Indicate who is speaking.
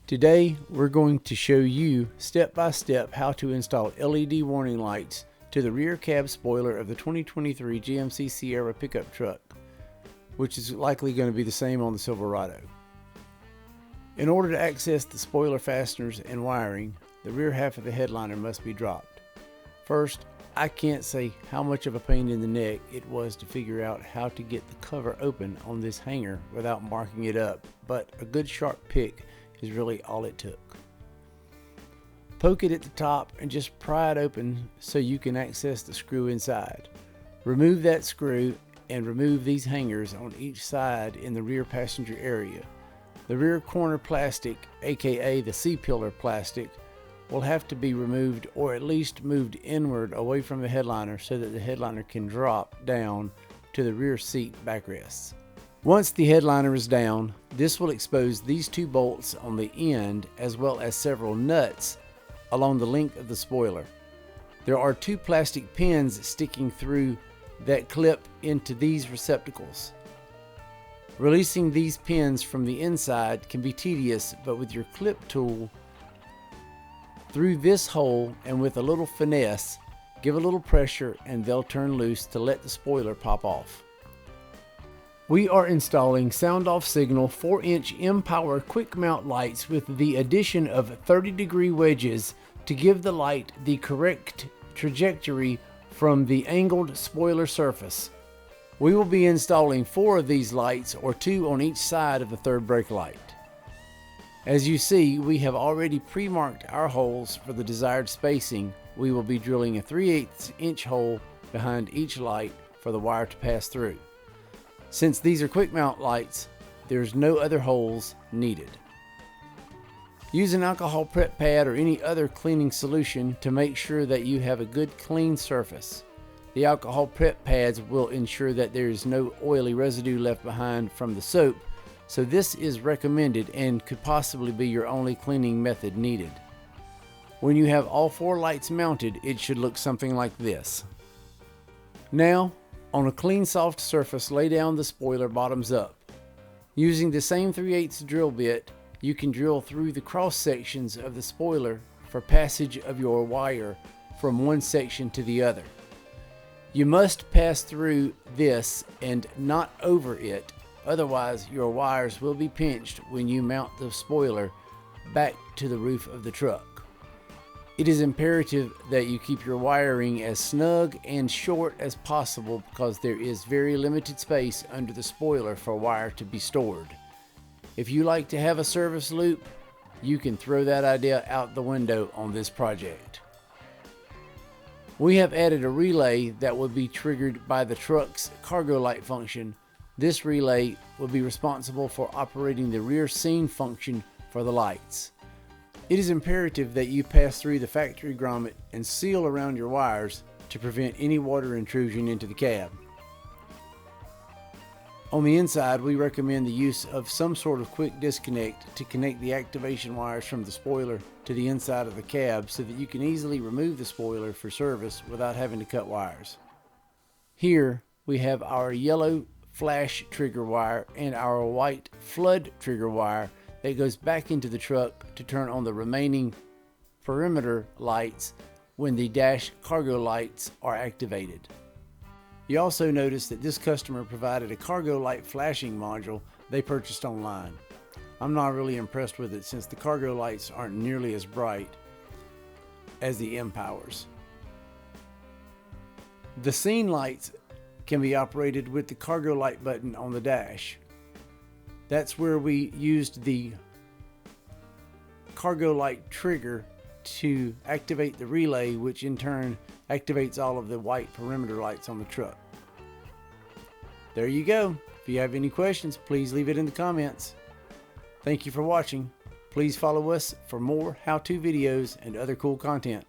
Speaker 1: Today we're going to show you step by step how to install LED warning lights to the rear cab spoiler of the 2023 GMC Sierra pickup truck, which is likely going to be the same on the Silverado. In order to access the spoiler fasteners and wiring, the rear half of the headliner must be dropped. First, I can't say how much of a pain in the neck it was to figure out how to get the cover open on this hanger without marking it up, but a good sharp pick is really all it took. Poke it at the top and just pry it open so you can access the screw inside. Remove that screw and remove these hangers on each side in the rear passenger area. The rear corner plastic, aka the C-pillar plastic, will have to be removed or at least moved inward away from the headliner so that the headliner can drop down to the rear seat backrests. Once the headliner is down, this will expose these two bolts on the end as well as several nuts along the length of the spoiler. There are two plastic pins sticking through that clip into these receptacles. Releasing these pins from the inside can be tedious, but with your clip tool through this hole and with a little finesse, give a little pressure and they'll turn loose to let the spoiler pop off. We are installing sound off signal 4-inch M-Power quick mount lights with the addition of 30-degree wedges to give the light the correct trajectory from the angled spoiler surface. We will be installing 4 of these lights, or 2 on each side of the third brake light. As you see, we have already pre-marked our holes for the desired spacing. We will be drilling a 3/8 inch hole behind each light for the wire to pass through. Since these are quick mount lights, there's no other holes needed. Use an alcohol prep pad or any other cleaning solution to make sure that you have a good clean surface. The alcohol prep pads will ensure that there is no oily residue left behind from the soap, so this is recommended and could possibly be your only cleaning method needed. When you have all 4 lights mounted, it should look something like this. Now, on a clean soft surface, lay down the spoiler bottoms up. Using the same 3/8 drill bit, you can drill through the cross sections of the spoiler for passage of your wire from one section to the other. You must pass through this and not over it, otherwise your wires will be pinched when you mount the spoiler back to the roof of the truck. It is imperative that you keep your wiring as snug and short as possible because there is very limited space under the spoiler for wire to be stored. If you like to have a service loop, you can throw that idea out the window on this project. We have added a relay that will be triggered by the truck's cargo light function. This relay will be responsible for operating the rear scene function for the lights. It is imperative that you pass through the factory grommet and seal around your wires to prevent any water intrusion into the cab. On the inside, we recommend the use of some sort of quick disconnect to connect the activation wires from the spoiler to the inside of the cab so that you can easily remove the spoiler for service without having to cut wires. Here we have our yellow flash trigger wire and our white flood trigger wire that goes back into the truck to turn on the remaining perimeter lights when the dash cargo lights are activated. You also notice that this customer provided a cargo light flashing module they purchased online. I'm not really impressed with it since the cargo lights aren't nearly as bright as the M-Powers. The scene lights can be operated with the cargo light button on the dash. That's where we used the cargo light trigger to activate the relay, which in turn activates all of the white perimeter lights on the truck. There you go. If you have any questions, please leave it in the comments. Thank you for watching. Please follow us for more how-to videos and other cool content.